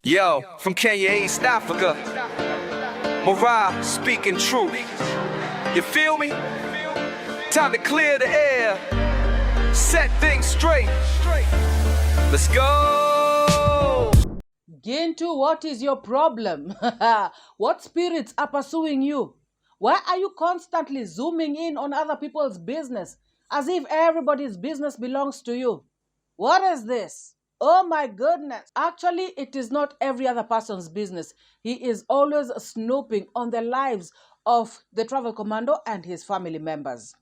Yo, from Kenya, East Africa, MORAA speaking truth. You feel me? Time to clear the air, set things straight. Let's go! Gintu, what is your problem? What spirits are pursuing you? Why are you constantly zooming in on other people's business as if everybody's business belongs to you? What is this? Oh my goodness. Actually, it is not every other person's business. He is always snooping on the lives of the travel commando and his family members.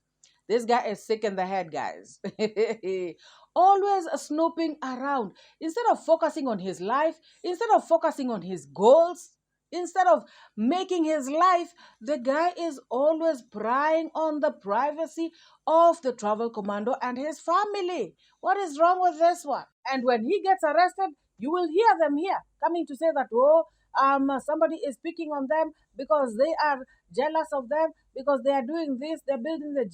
This guy is sick in the head, guys. Always snooping around. Instead of focusing on his life, instead of focusing on his goals, instead of making his life, the guy is always prying on the privacy of the travel commando and his family. What is wrong with this one? And when he gets arrested, you will hear them here coming to say that, somebody is picking on them because they are jealous of them, because they are doing this, they're building the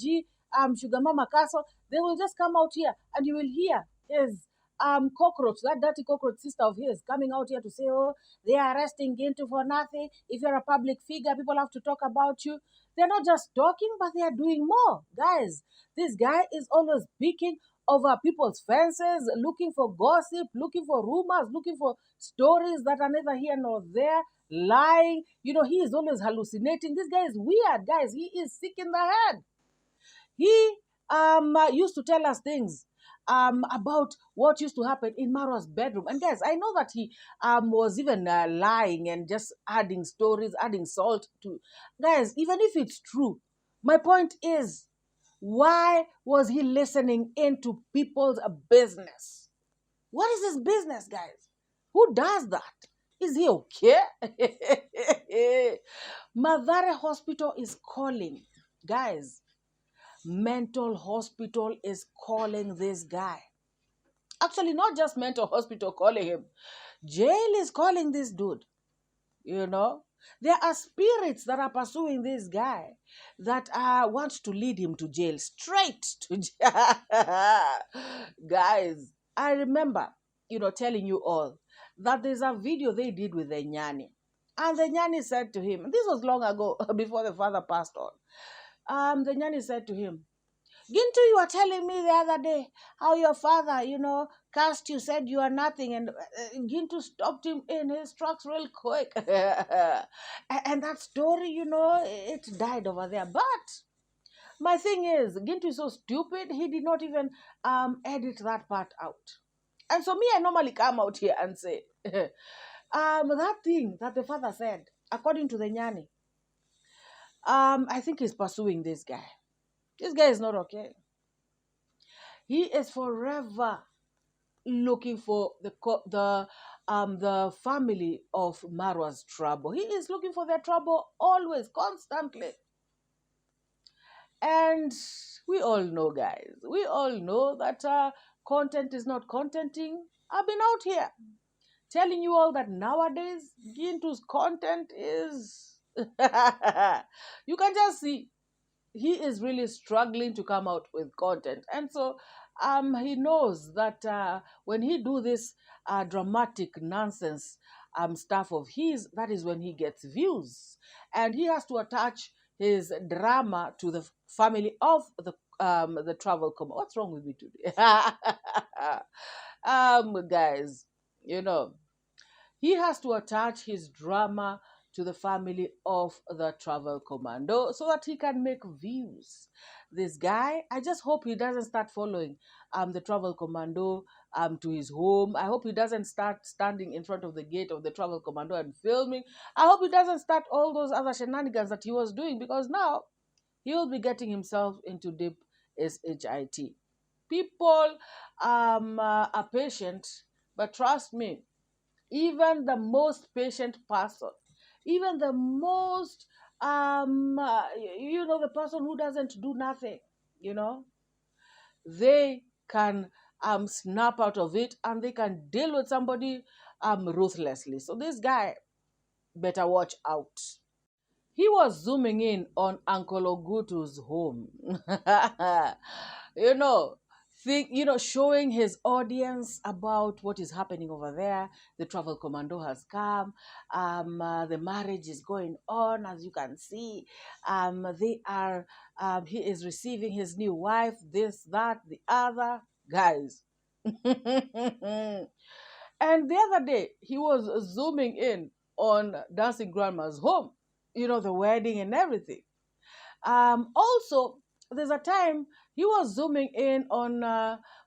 Sugar Mama Castle. They will just come out here and you will hear his cockroach, that dirty cockroach sister of his, coming out here to say, oh, they are arresting Gintu for nothing. If you're a public figure, people have to talk about you. They're not just talking, but they are doing more. Guys, this guy is always peeking over people's fences, looking for gossip, looking for rumors, looking for stories that are neither here nor there, lying. You know, he is always hallucinating. This guy is weird, guys. He is sick in the head. He used to tell us things about what used to happen in Marwa's bedroom. And guys, I know that he was even lying and just adding stories, adding salt to. Guys, even if it's true, my point is, why was he listening into people's business? What is his business, guys? Who does that? Is he okay? Mathare Hospital is calling. Guys, mental hospital is calling this guy. Actually, not just mental hospital calling him. Jail is calling this dude. You know, there are spirits that are pursuing this guy that want to lead him to jail, straight to jail. Guys, I remember, telling you all that there's a video they did with the Nyani. And the Nyani said to him, this was long ago, before the father passed on. The Nyani said to him, Gintu, you were telling me the other day how your father, cursed you, said you are nothing, and Gintu stopped him in his tracks real quick. And that story, it died over there. But my thing is, Gintu is so stupid, he did not even edit that part out. And so me, I normally come out here and say, that thing that the father said, according to the Nyani, I think he's pursuing this guy. This guy is not okay. He is forever looking for the family of Marwa's trouble. He is looking for their trouble always, constantly. And we all know, guys, we all know that content is not contenting. I've been out here telling you all that nowadays Gintu's content is you can just see he is really struggling to come out with content. And so he knows that when he do this dramatic nonsense stuff of his, that is when he gets views. And he has to attach his drama to the family of the travel command. What's wrong with me today? Guys, he has to attach his drama to the family of the travel commando so that he can make views. This guy, I just hope he doesn't start following the travel commando to his home. I hope he doesn't start standing in front of the gate of the travel commando and filming. I hope he doesn't start all those other shenanigans that he was doing, because now he will be getting himself into deep shit. People are patient, but trust me, even the most patient person, even the most the person who doesn't do nothing, they can snap out of it and they can deal with somebody ruthlessly. So this guy better watch out. He was zooming in on Uncle Ogutu's home. showing his audience about what is happening over there. The travel commando has come. The marriage is going on, as you can see. He is receiving his new wife, this, that, the other. Guys. And the other day, he was zooming in on Dancing Grandma's home, the wedding and everything. Also, there's a time he was zooming in on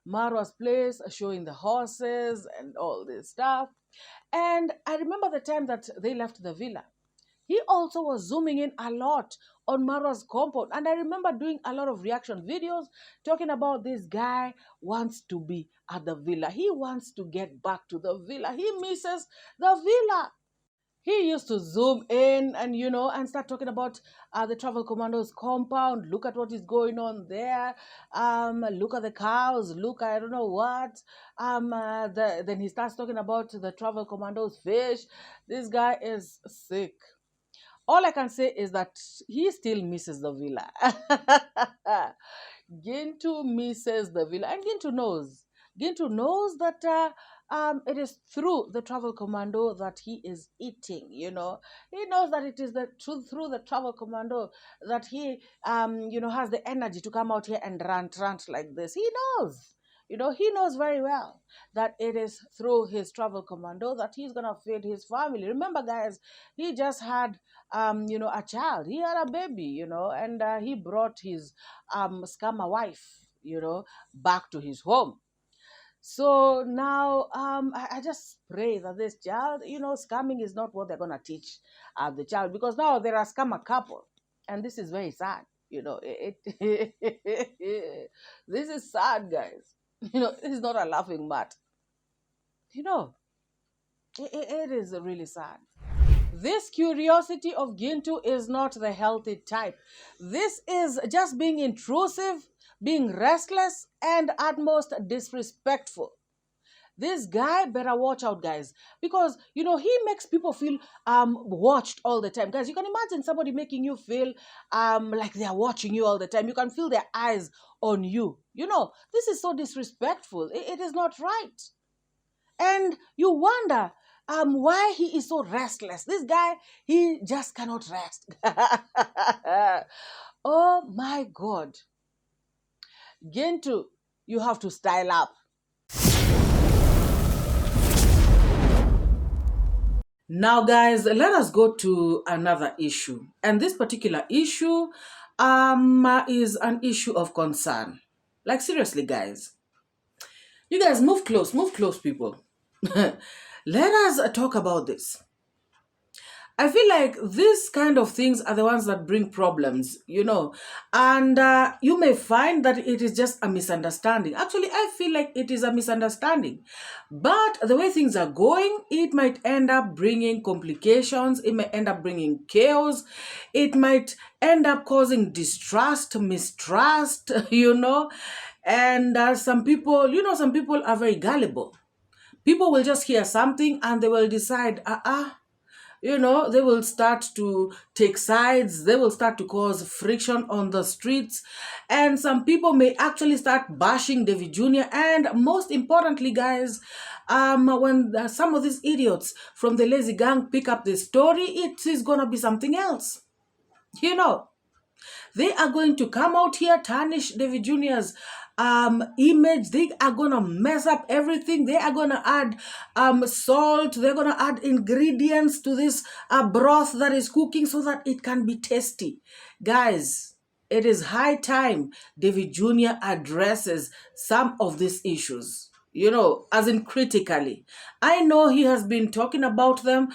Marwa's place, showing the horses and all this stuff. And I remember the time that they left the villa. He also was zooming in a lot on Marwa's compound. And I remember doing a lot of reaction videos talking about this guy wants to be at the villa. He wants to get back to the villa. He misses the villa. He used to zoom in and start talking about the travel commando's compound. Look at what is going on there. Look at the cows. Look, I don't know what. Then he starts talking about the travel commando's fish. This guy is sick. All I can say is that he still misses the villa. Gintu misses the villa. And Gintu knows. Gintu knows that it is through the travel commando that he is eating, He knows that it is through the travel commando that he, has the energy to come out here and rant like this. He knows. He knows very well that it is through his travel commando that he's going to feed his family. Remember, guys, he just had, a child. He had a baby, and he brought his scammer wife, back to his home. So now I just pray that this child, scamming is not what they're going to teach the child, because now they're a scammer couple. And this is very sad. This is sad, guys. This is not a laughing matter. It is really sad. This curiosity of Gintu is not the healthy type. This is just being intrusive, being restless, and at most disrespectful. This guy better watch out, guys, because he makes people feel watched all the time. Guys, you can imagine somebody making you feel like they are watching you all the time. You can feel their eyes on you. This is so disrespectful. It is not right. And you wonder why he is so restless. This guy, he just cannot rest. Oh my God. Gintu, you have to style up. Now, guys, let us go to another issue. And this particular issue is an issue of concern. Like, seriously, guys. You guys, move close, people. Let us talk about this. I feel like these kind of things are the ones that bring problems, and you may find that it is just a misunderstanding. Actually, I feel like it is a misunderstanding, but the way things are going, it might end up bringing complications. It may end up bringing chaos. It might end up causing distrust, mistrust, and some people are very gullible. People will just hear something and they will decide, they will start to take sides. They will start to cause friction on the streets. And some people may actually start bashing Davy Jr. And most importantly, guys, when some of these idiots from the lazy gang pick up the story, it is going to be something else. They are going to come out here, tarnish Davy Jr.'s image. They are going to mess up everything. They are going to add salt. They're going to add ingredients to this broth that is cooking so that it can be tasty. Guys, it is high time Davy Jr. addresses some of these issues. As in critically. I know he has been talking about them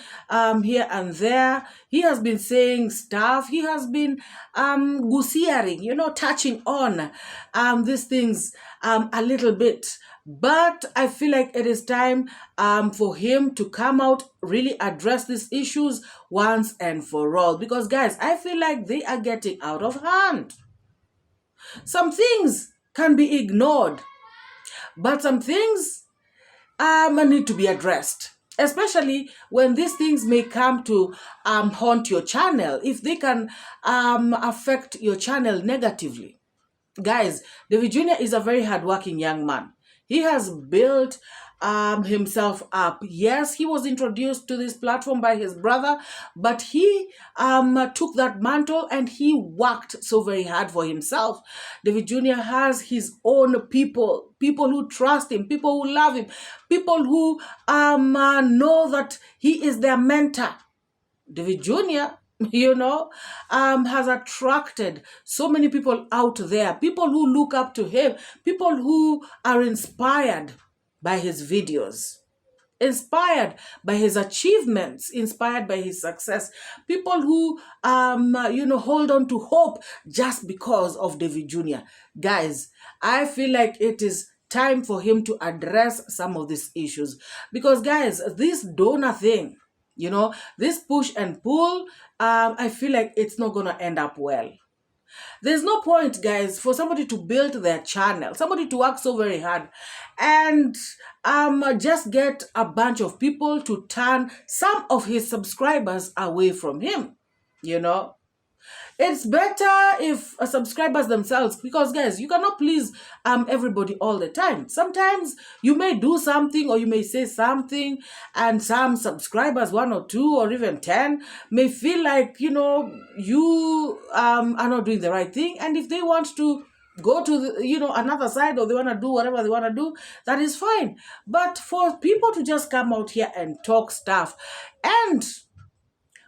here and there. He has been saying stuff. He has been gusiering, touching on these things a little bit. But I feel like it is time for him to come out, really address these issues once and for all. Because, guys, I feel like they are getting out of hand. Some things can be ignored. But some things need to be addressed, especially when these things may come to haunt your channel, if they can affect your channel negatively. Guys, Davy Jr. is a very hardworking young man. He has built himself up. Yes, he was introduced to this platform by his brother, but he took that mantle and he worked so very hard for himself. Davy Jr. has his own people, people who trust him, people who love him, people who know that he is their mentor. Davy Jr., has attracted so many people out there, people who look up to him, people who are inspired by his videos, inspired by his achievements, inspired by his success, people who, hold on to hope just because of Davy Jr. Guys, I feel like it is time for him to address some of these issues because, guys, this donor thing, this push and pull, I feel like it's not going to end up well. There's no point, guys, for somebody to build their channel, somebody to work so very hard and just get a bunch of people to turn some of his subscribers away from him, It's better if subscribers themselves, because guys, you cannot please everybody all the time. Sometimes you may do something or you may say something and some subscribers, 1 or 2 or even 10, may feel like, you are not doing the right thing. And if they want to go to another side, or they want to do whatever they want to do, that is fine. But for people to just come out here and talk stuff and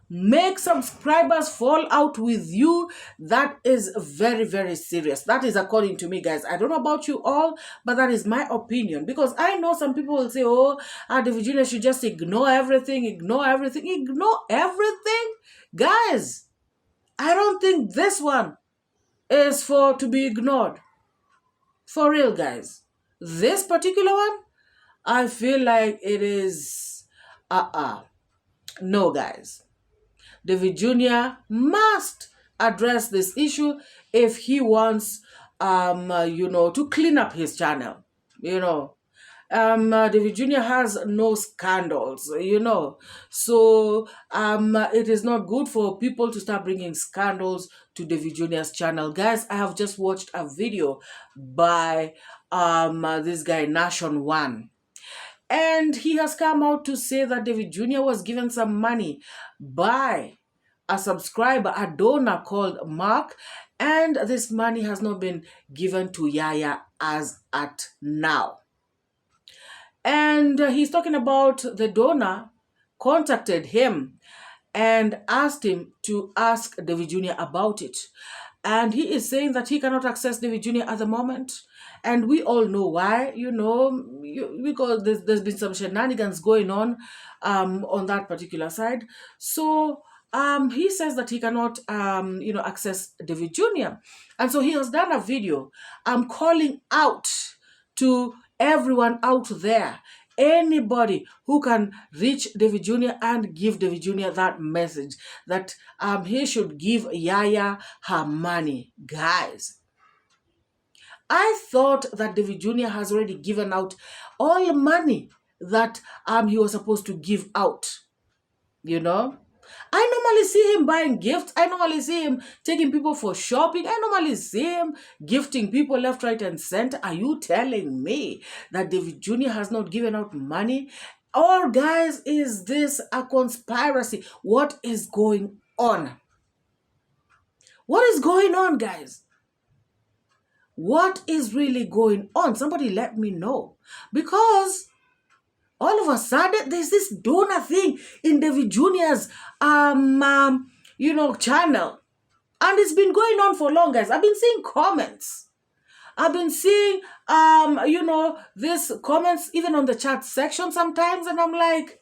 make subscribers fall out with you, that is very, very serious. That is according to me, guys. I don't know about you all, but that is my opinion. Because I know some people will say, oh, Davy Jnr should just ignore everything, ignore everything, ignore everything. Guys, I don't think this one is to be ignored. For real, guys. This particular one, I feel like it is, no, guys. Davy Jr. must address this issue if he wants, to clean up his channel, Davy Jr. has no scandals, So it is not good for people to start bringing scandals to Davy Jr.'s channel. Guys, I have just watched a video by this guy, Nation One. And he has come out to say that Davy Jr. was given some money by a subscriber, a donor called Mark, and this money has not been given to Yaya as at now. And he's talking about the donor contacted him and asked him to ask Davy Jr. about it. And he is saying that he cannot access Davy Jr. at the moment. And we all know why, because there's been some shenanigans going on that particular side. So he says that he cannot, access Davy Jr. And so he has done a video calling out to everyone out there, anybody who can reach Davy Jr. and give Davy Jr. that message that he should give Yaya her money. Guys, I thought that Davy Jr. has already given out all the money that he was supposed to give out, I normally see him buying gifts. I normally see him taking people for shopping. I normally see him gifting people left, right, and center. Are you telling me that Davy Jr. has not given out money? Or, guys, is this a conspiracy? What is going on? What is going on, guys? What is really going on? Somebody let me know. Because all of a sudden, there's this donor thing in Davy Jr.'s, channel. And it's been going on for long, guys. I've been seeing comments. I've been seeing, these comments even on the chat section sometimes. And I'm like,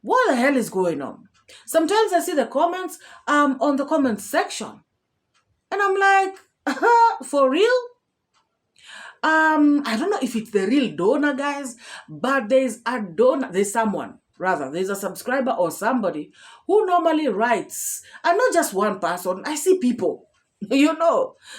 what the hell is going on? Sometimes I see the comments on the comment section. And I'm like, for real? I don't know if it's the real donor, guys, but there's a donor, there's a subscriber or somebody who normally writes, and not just one person, I see people,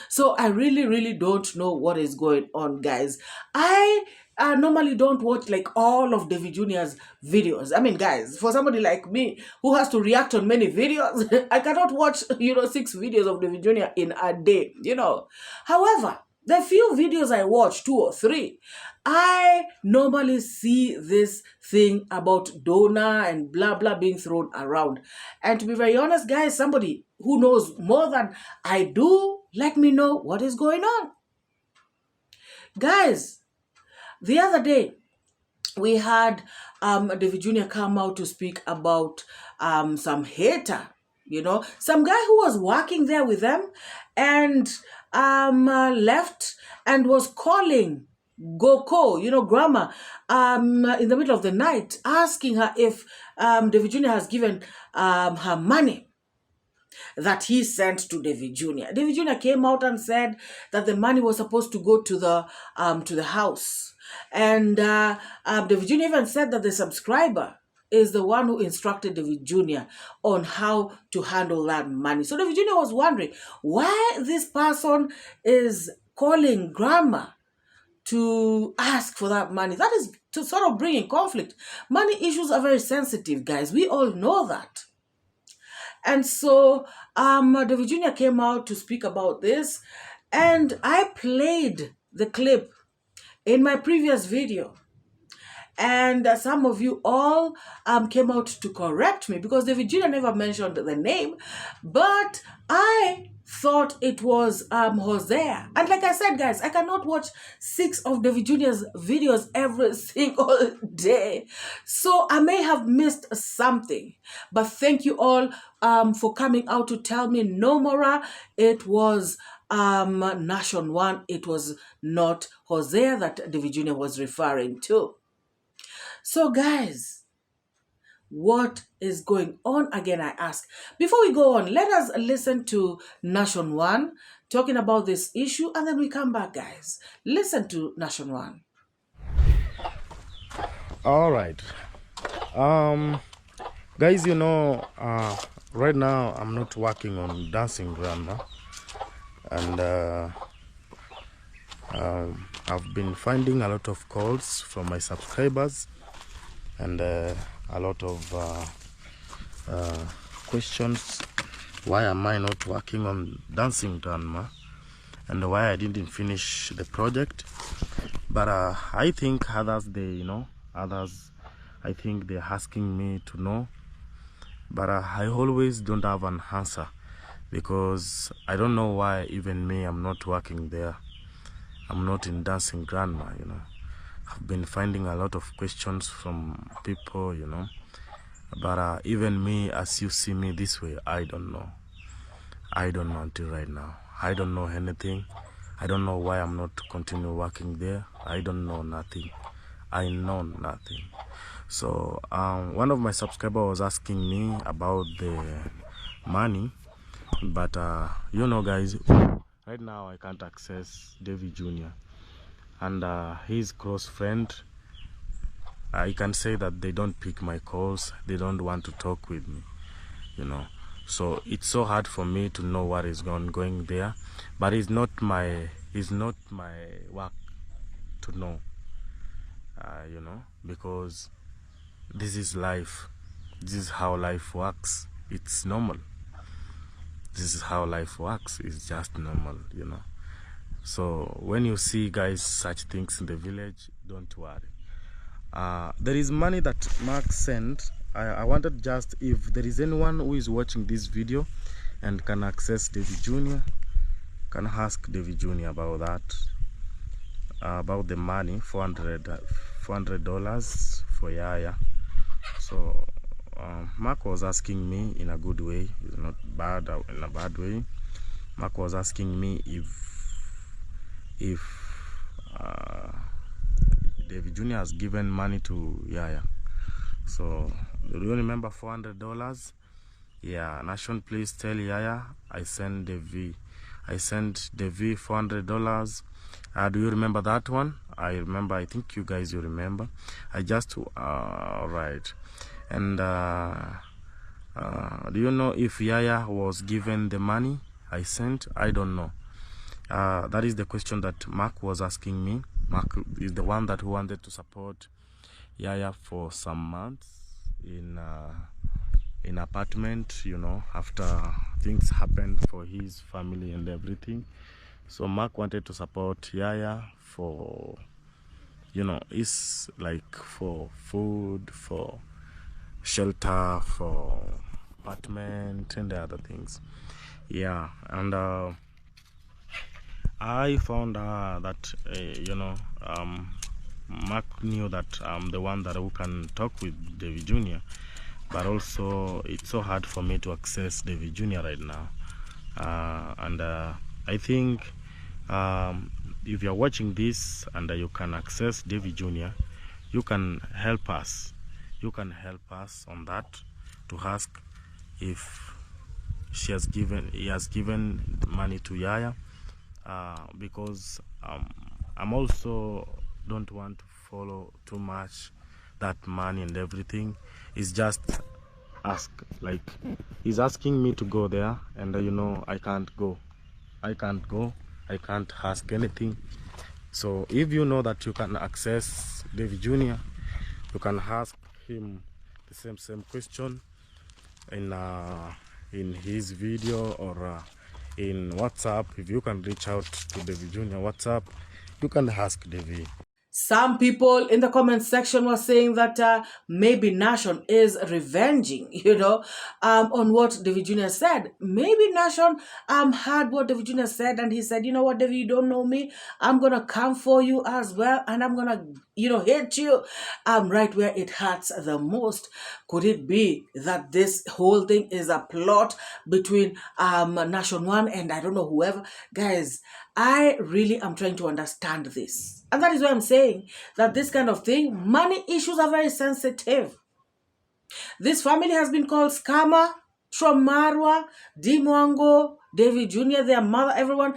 So I really, really don't know what is going on, guys. I I normally don't watch like all of Davy Jr.'s videos. I mean, guys, for somebody like me who has to react on many videos, I cannot watch, 6 videos of Davy Jr. in a day, However, the few videos I watch, 2 or 3, I normally see this thing about donor and blah, blah being thrown around. And to be very honest, guys, somebody who knows more than I do, let me know what is going on. Guys, the other day, we had Davy Jr. come out to speak about some hater, some guy who was working there with them and left and was calling �𝐐𝐒, grandma, in the middle of the night, asking her if Davy Jr. has given her money that he sent to Davy Jr. Davy Jr. came out and said that the money was supposed to go to the house. And Davy Jr. even said that the subscriber is the one who instructed Davy Jr. on how to handle that money. So Davy Jr. was wondering why this person is calling grandma to ask for that money. That is to sort of bring in conflict. Money issues are very sensitive, guys. We all know that. And so Davy Jr. came out to speak about this, and I played the clip in my previous video. And some of you all came out to correct me because Davy Jr. never mentioned the name, but I thought it was Hosea. And like I said, guys, I cannot watch 6 of Davy Jr.'s videos every single day. So I may have missed something. But thank you all for coming out to tell me no, MORAA, it was Nation 1. It was not Hosea that Davy Jr. was referring to. So guys, what is going on again, I ask? Before we go on, let us listen to Nation 1 talking about this issue, and then we come back, guys. Listen to Nation 1. All right. Guys, right now I'm not working on Dancing Grandma, and I've been finding a lot of calls from my subscribers and a lot of questions. Why am I not working on Dancing Grandma and why I didn't finish the project? But I think others, I think they're asking me to know, but I always don't have an answer because I don't know why even me, I'm not working there. I'm not in Dancing Grandma, I've been finding a lot of questions from people, but even me, as you see me this way, I don't know. I don't know until right now. I don't know anything. I don't know why I'm not continue working there. I don't know nothing. I know nothing. So one of my subscribers was asking me about the money, but guys, right now I can't access Davy Jr. and his close friend. I can say that they don't pick my calls. They don't want to talk with me, So it's so hard for me to know what is going there, but it's not my work to know, because this is life. This is how life works. It's normal. This is how life works. It's just normal, So when you see, guys, such things in the village, don't worry. There is money that Mark sent. I wanted just, if there is anyone who is watching this video and can access Davy Jr., can ask Davy Jr. about that, about the money, $400 for Yaya. So Mark was asking me in a good way, it's not bad in a bad way. Mark was asking me if Davy Jr. has given money to Yaya. So do you remember $400? Yeah, Nation, please tell Yaya I sent Davy $400. Do you remember that one? I remember. I think you guys, you remember. I just right. And do you know if Yaya was given the money I sent? I don't know. That is the question that Mark was asking me. Mark is the one that wanted to support Yaya for some months in apartment, you know, after things happened for his family and everything. So Mark wanted to support Yaya for, you know, it's like for food, for shelter, for apartment and the other things. Yeah, and I found that you know, Mark knew that I'm the one that who can talk with Davy Jr., but also it's so hard for me to access Davy Jr. right now. And I think if you're watching this and you can access Davy Jr., you can help us. You can help us on that to ask if he has given money to Yaya, because I'm also don't want to follow too much that money and everything. It's just ask, like he's asking me to go there, and you know, I can't go, I can't ask anything. So if you know that you can access Davy Jr., you can ask him the same question in his video or in WhatsApp. If you can reach out to Davy Jr. WhatsApp, you can ask Davy. Some people in the comment section were saying that maybe Nation is revenging, you know, on what Davy Jr. said. Maybe Nation heard what Davy Jr. said, and he said, you know what, Davy, you don't know me. I'm going to come for you as well, and I'm going to, you know, hit you right where it hurts the most. Could it be that this whole thing is a plot between Nation 1 and I don't know whoever? Guys, I really am trying to understand this. And that is why I'm saying that this kind of thing, money issues are very sensitive. This family has been called scammer from Marwa, Mwango, Davy Jr., their mother, everyone.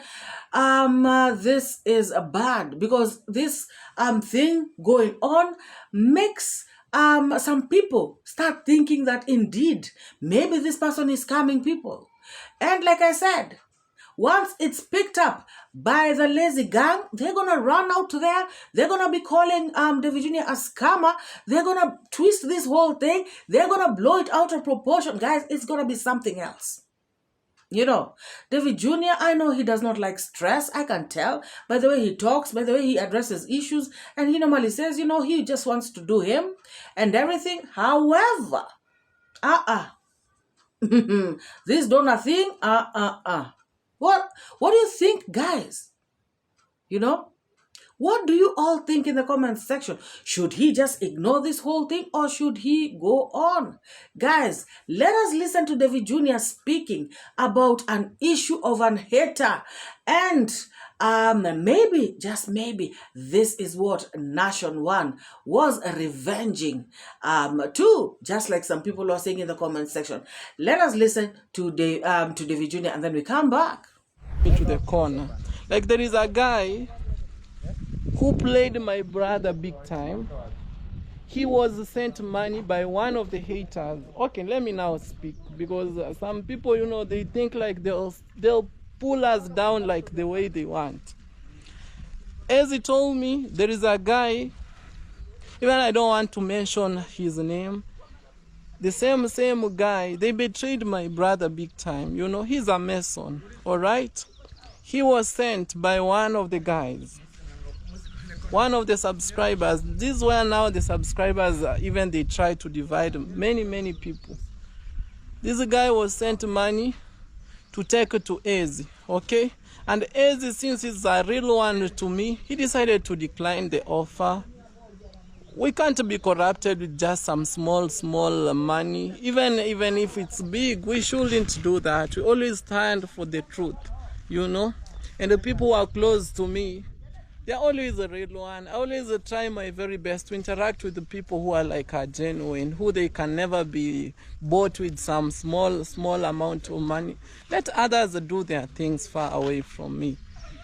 This is bad because this thing going on makes some people start thinking that indeed maybe this person is scamming people. And like I said, once it's picked up by the lazy gang, they're going to run out there. They're going to be calling Davy Jr. a scammer. They're going to twist this whole thing. They're going to blow it out of proportion. Guys, it's going to be something else. You know, Davy Jr., I know he does not like stress. I can tell by the way he talks, by the way he addresses issues. And he normally says, you know, he just wants to do him and everything. However, this donor thing, What do you think, guys? You know, what do you all think in the comment section? Should he just ignore this whole thing or should he go on? Guys, let us listen to Davy Jr. speaking about an issue of an hater. And maybe, just maybe, this is what Nation 1 was revenging too, just like some people are saying in the comment section. Let us listen to Davy Jr. and then we come back. To the corner. Like there is a guy who played my brother big time. He was sent money by one of the haters. Okay, let me now speak because some people, you know, they think like they'll pull us down like the way they want. As he told me, there is a guy, even I don't want to mention his name, the same guy, they betrayed my brother big time. You know, he's a Mason, all right? He was sent by one of the guys, one of the subscribers. These were now the subscribers, even they tried to divide many people. This guy was sent money to take it to 𝐿𝐷𝐷, okay? And 𝐿𝐷𝐷, since he's a real one to me, he decided to decline the offer. We can't be corrupted with just some small money. Even if it's big, we shouldn't do that. We always stand for the truth, you know. And the people who are close to me, they're always a real one. I always try my very best to interact with the people who are like genuine, who they can never be bought with some small amount of money. Let others do their things far away from me.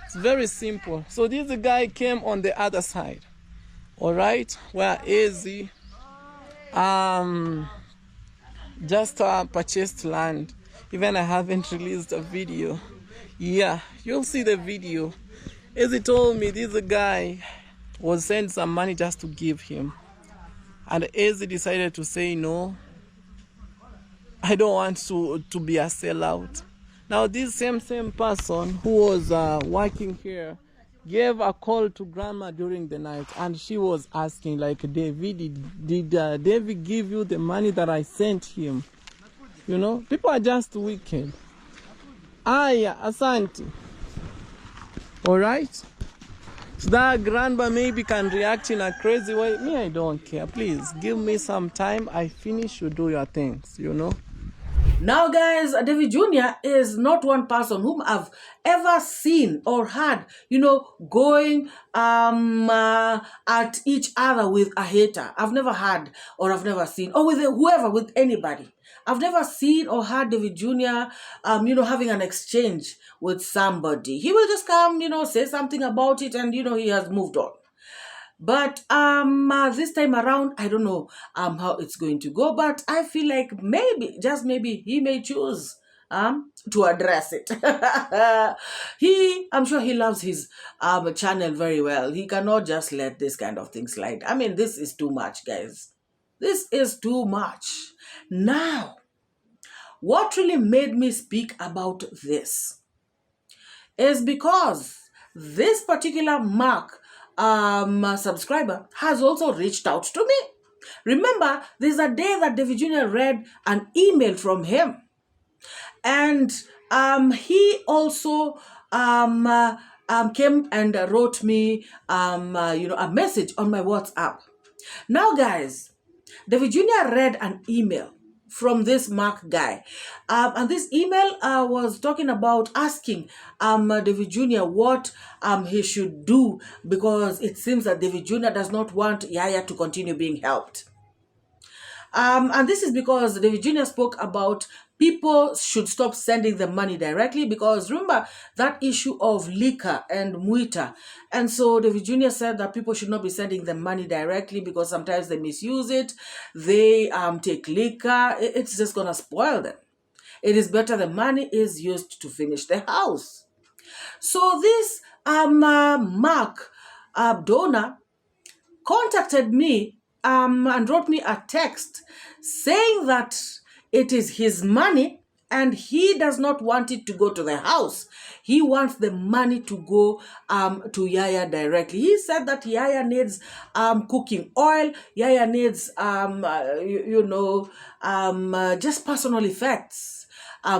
It's very simple. So this guy came on the other side. All right, where 𝐿𝐷𝐷 just purchased land. Even I haven't released a video. Yeah, you'll see the video. As he told me, this guy was sent some money just to give him. And 𝐿 decided to say, no, I don't want to be a sellout. Now this same person who was working here gave a call to grandma during the night, and she was asking, like, David, did David give you the money that I sent him? You know, people are just wicked. Aya, asante. All right? So that grandma maybe can react in a crazy way. Me, I don't care. Please, give me some time. I finish, you do your things, you know? Now, guys, Davy Jr. is not one person whom I've ever seen or heard, going at each other with a hater. I've never heard or I've never seen, or with whoever, with anybody. I've never seen or heard Davy Jr., having an exchange with somebody. He will just come, say something about it, and, he has moved on. But this time around, I don't know how it's going to go, but I feel like maybe, just maybe, he may choose to address it. I'm sure he loves his channel very well. He cannot just let this kind of thing slide. I mean, this is too much, guys. This is too much. Now, what really made me speak about this is because this particular Mark subscriber has also reached out to me. Remember, there's a day that Davy Jr. read an email from him, and he also came and wrote me a message on my WhatsApp. Now, guys, Davy Jr. read an email from this Mark guy. And this email was talking about asking Davy Jr. what he should do, because it seems that Davy Jr. does not want Yaya to continue being helped. And this is because Davy Jr. spoke about people should stop sending the money directly, because remember that issue of liquor and muita. And so Davy Jr. said that people should not be sending the money directly because sometimes they misuse it. They take liquor. It's just going to spoil them. It is better the money is used to finish the house. So this Mark donor contacted me and wrote me a text saying that it is his money and he does not want it to go to the house. He wants the money to go to Yaya directly. He said that Yaya needs cooking oil. Yaya needs, just personal effects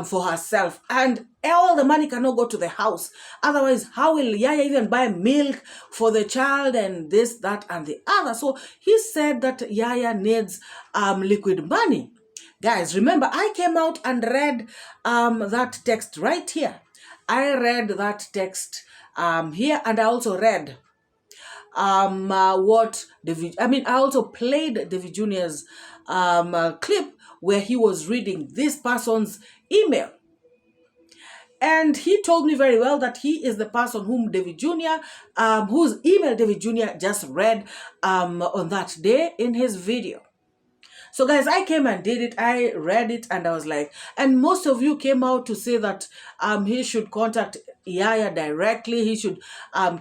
for herself. And all the money cannot go to the house. Otherwise, how will Yaya even buy milk for the child and this, that, and the other? So he said that Yaya needs liquid money. Guys, remember, I came out and read that text right here. I read that text here, and I also read I also played Davy Jr.'s clip where he was reading this person's email. And he told me very well that he is the person whom Davy Jr., whose email Davy Jr. just read on that day in his video. So guys, I came and did it. I read it and I was like, and most of you came out to say that he should contact Yaya directly. He should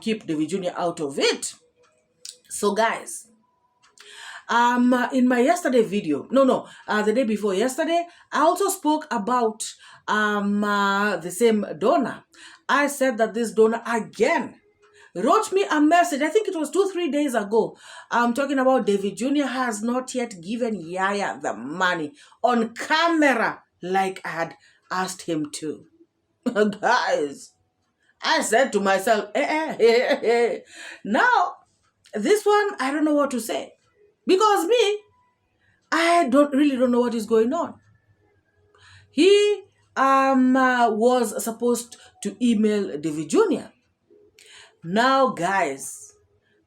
keep Davy Jr. out of it. So guys, in my yesterday video, the day before yesterday, I also spoke about the same donor. I said that this donor again wrote me a message. I think it was 2-3 days ago. I'm talking about Davy Jr. has not yet given Yaya the money on camera like I had asked him to. Guys, I said to myself, now this one, I don't know what to say. Because me, I don't know what is going on. He was supposed to email Davy Jr. Now, guys,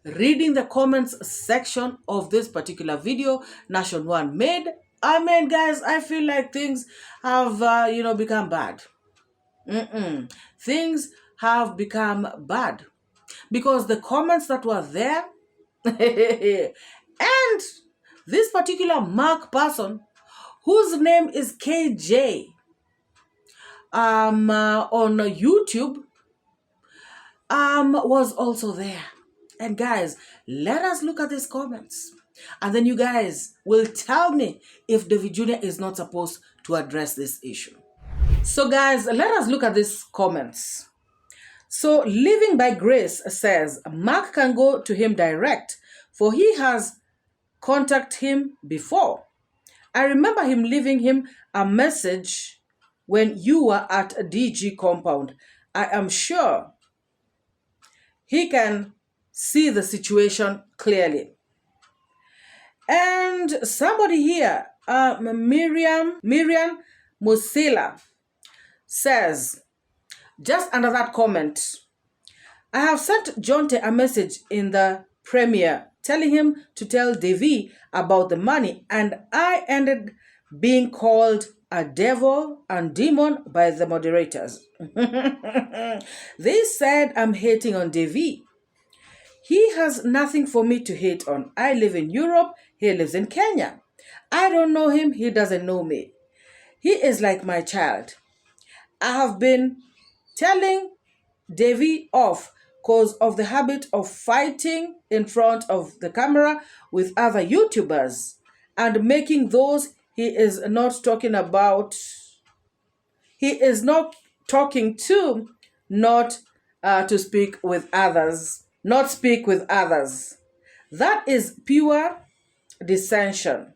reading the comments section of this particular video Nation One made, guys, I feel like things have, become bad. Things have become bad. Because the comments that were there, and this particular Mark person, whose name is KJ, on YouTube, was also there. And guys, let us look at these comments. And then you guys will tell me if Davy Jr. is not supposed to address this issue. So guys, let us look at these comments. So Living by Grace says, Mark can go to him direct, for he has contacted him before. I remember him leaving him a message when you were at a DG compound. I am sure he can see the situation clearly. And somebody here, Miriam Musila, says, just under that comment, I have sent Jonte a message in the premiere telling him to tell Davy about the money, and I ended being called a devil and demon by the moderators. They said I'm hating on Davy. He has nothing for me to hate on. I live in Europe, he lives in Kenya. I don't know him, he doesn't know me. He is like my child. I have been telling Davy off because of the habit of fighting in front of the camera with other YouTubers and making those he is not talking to, not to speak with others, not speak with others. That is pure dissension.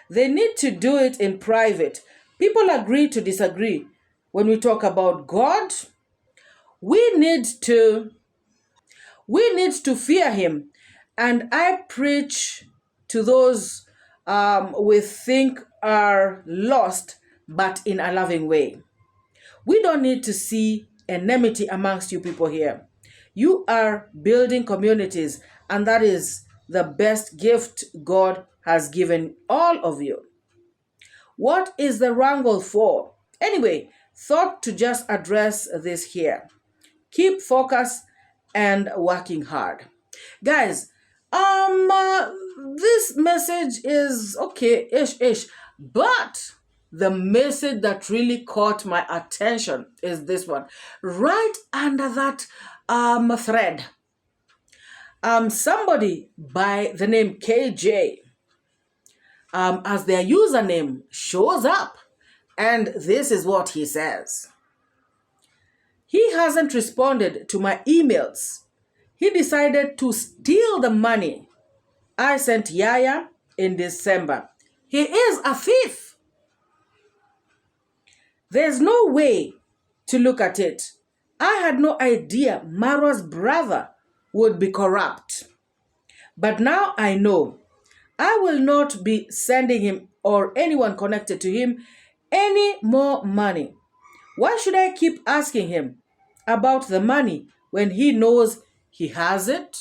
They need to do it in private. People agree to disagree. When we talk about God, we need to fear him. And I preach to those we think are lost, but in a loving way. We don't need to see enmity amongst you people here. You are building communities, and that is the best gift God has given all of you. What is the wrangle for? Anyway, thought to just address this here. Keep focus and working hard. Guys, this message is okay, ish, but the message that really caught my attention is this one. Right under that thread, somebody by the name KJ, as their username, shows up, and this is what he says. He hasn't responded to my emails. He decided to steal the money I sent Yaya in December. He is a thief. There's no way to look at it. I had no idea Marwa's brother would be corrupt. But now I know. I will not be sending him or anyone connected to him any more money. Why should I keep asking him about the money when he knows he has it?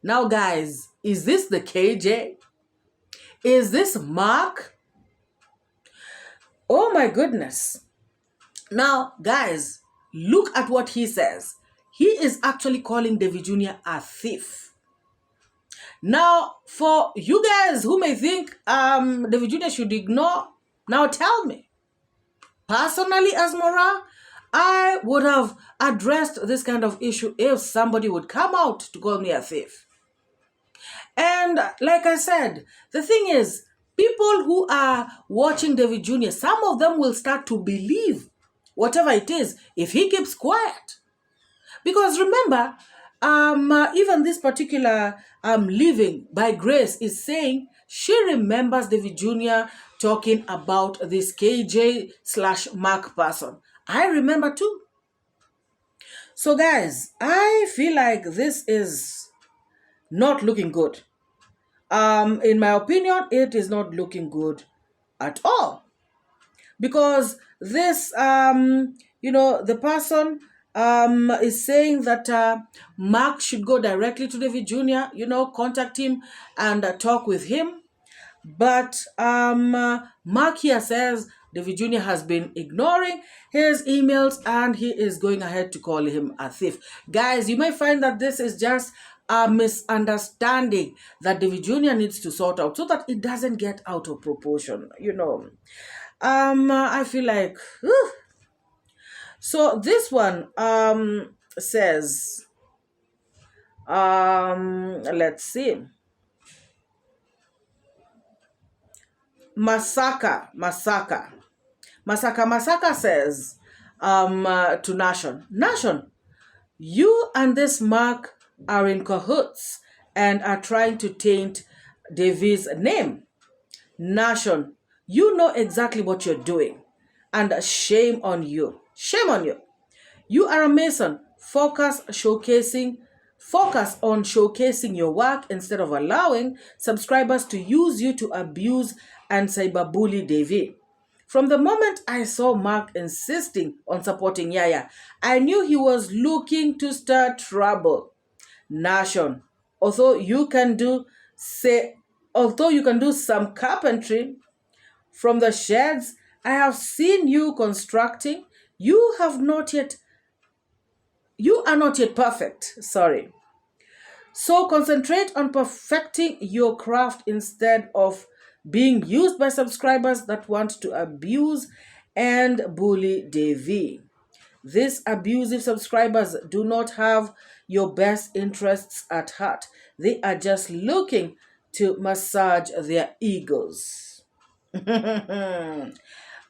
Now, guys, is this the KJ? Is this Mark? Oh my goodness. Now, guys, look at what he says. He is actually calling Davy Jr. a thief. Now, for you guys who may think Davy Jr. should ignore, now tell me. Personally, as MORAA, I would have addressed this kind of issue if somebody would come out to call me a thief. And like I said, the thing is, people who are watching Davy Jr., some of them will start to believe whatever it is if he keeps quiet. Because remember, even this particular Living by Grace is saying she remembers Davy Jr. talking about this KJ/Mark person. I remember too. So guys, I feel like this is not looking good. In my opinion, it is not looking good at all. Because this, the person is saying that Mark should go directly to Davy Jr., contact him and talk with him. But Mark here says Davy Jr. has been ignoring his emails and he is going ahead to call him a thief. Guys, you may find that this is just a misunderstanding that Davy Jr. needs to sort out so that it doesn't get out of proportion, I feel like... So this one says, Let's see. Masaka says to Nation, you and this Mark are in cahoots and are trying to taint Davy's name. Nation, you know exactly what you're doing, and shame on you. Shame on you. You are a Mason. Focus on showcasing your work instead of allowing subscribers to use you to abuse and cyberbully Davy. From the moment I saw Mark insisting on supporting Yaya, I knew he was looking to start trouble. Nation, although you can do some carpentry from the sheds I have seen you constructing, you are not yet perfect. Sorry. So concentrate on perfecting your craft instead of being used by subscribers that want to abuse and bully Davy. These abusive subscribers do not have your best interests at heart. They are just looking to massage their egos.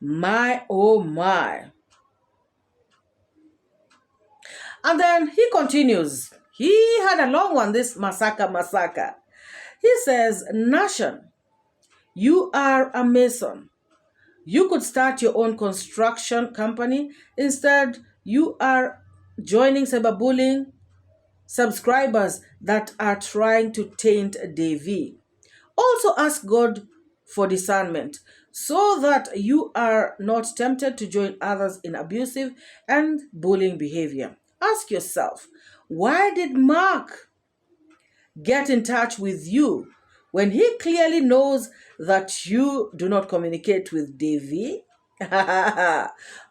My, oh my. And then he continues. He had a long one, this Masaka. He says, Nation, you are a Mason. You could start your own construction company. Instead, you are joining cyberbullying subscribers that are trying to taint Davy. Also ask God for discernment so that you are not tempted to join others in abusive and bullying behavior. Ask yourself, why did Mark get in touch with you when he clearly knows that you do not communicate with Davy?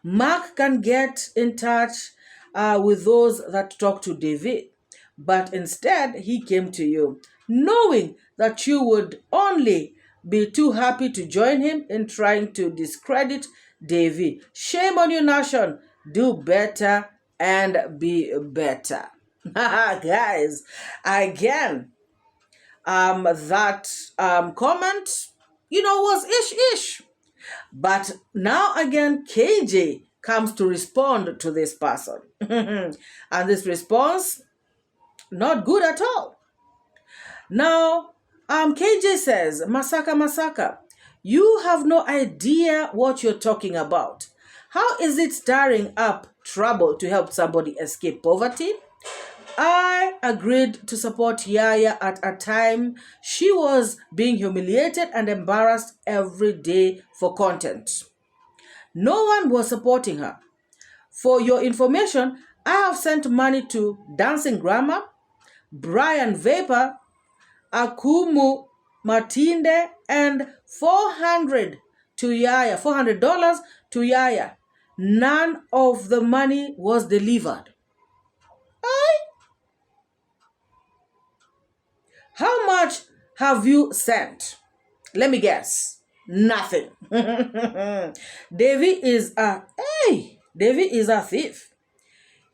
Mark can get in touch with those that talk to Davy, but instead he came to you, knowing that you would only be too happy to join him in trying to discredit Davy. Shame on you, Nation. Do better and be better. Guys, again, that comment, was ish. But now again, KJ comes to respond to this person. And this response, not good at all. Now, KJ says, Masaka, you have no idea what you're talking about. How is it stirring up trouble to help somebody escape poverty? I agreed to support Yaya at a time she was being humiliated and embarrassed every day for content. No one was supporting her. For your information, I have sent money to Dancing Grandma, Brian Vapor, Akumu Matinde, and $400 to Yaya. None of the money was delivered. How much have you sent? Let me guess. Nothing. Davy is a thief.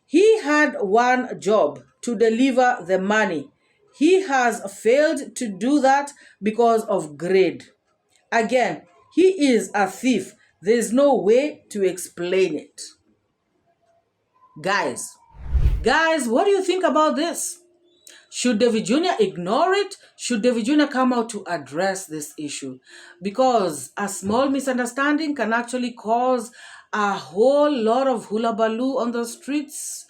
He had one job, to deliver the money. He has failed to do that because of greed. Again, he is a thief. There's no way to explain it. Guys, what do you think about this? Should Davy Jr. ignore it? Should Davy Jr. come out to address this issue? Because a small misunderstanding can actually cause a whole lot of hullabaloo on the streets.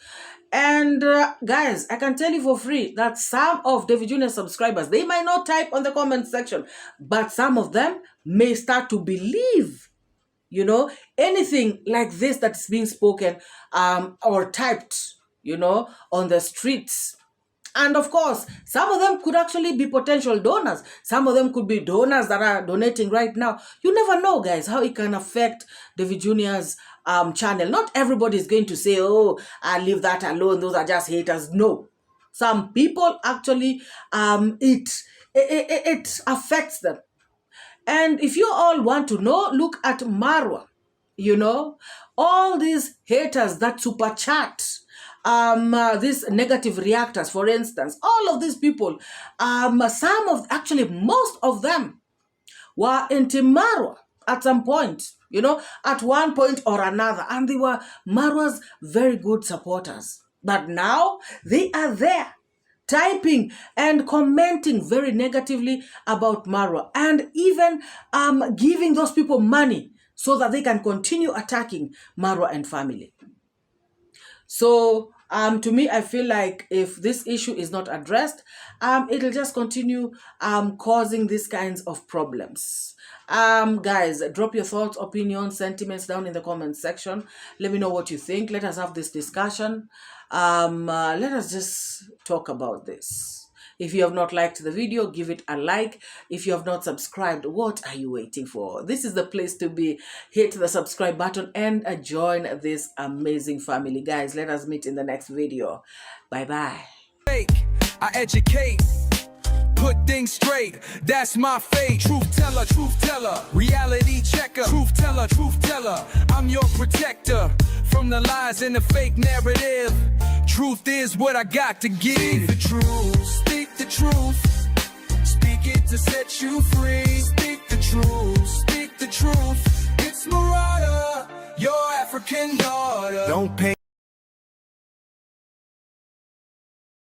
And guys, I can tell you for free that some of Davy Jr. subscribers, they might not type on the comment section, but some of them may start to believe, anything like this that's being spoken or typed, on the streets. And of course, some of them could actually be potential donors. Some of them could be donors that are donating right now. You never know, guys, how it can affect Davy Jr.'s channel. Not everybody is going to say, oh, I leave that alone. Those are just haters. No. Some people actually, it affects them. And if you all want to know, look at Marwa. All these haters that super chat these negative reactors, for instance, all of these people, actually most of them were in Team Marwa at some point, at one point or another, and they were Marwa's very good supporters. But now they are there typing and commenting very negatively about Marwa, and even giving those people money so that they can continue attacking Marwa and family. So to me, I feel like if this issue is not addressed, it'll just continue causing these kinds of problems. Guys, drop your thoughts, opinions, sentiments down in the comments section. Let me know what you think. Let us have this discussion. Let us just talk about this. If you have not liked the video, give it a like. If you have not subscribed, what are you waiting for? This is the place to be. Hit the subscribe button and join this amazing family. Guys, let us meet in the next video. Bye-bye. I educate, put things straight, that's my fate. Truth teller, reality checker. Truth teller, I'm your protector from the lies and the fake narrative. Truth is what I got to give. Speak the truth, speak the truth. Speak it to set you free. Speak the truth, speak the truth. It's MORAA, your African daughter. Don't pay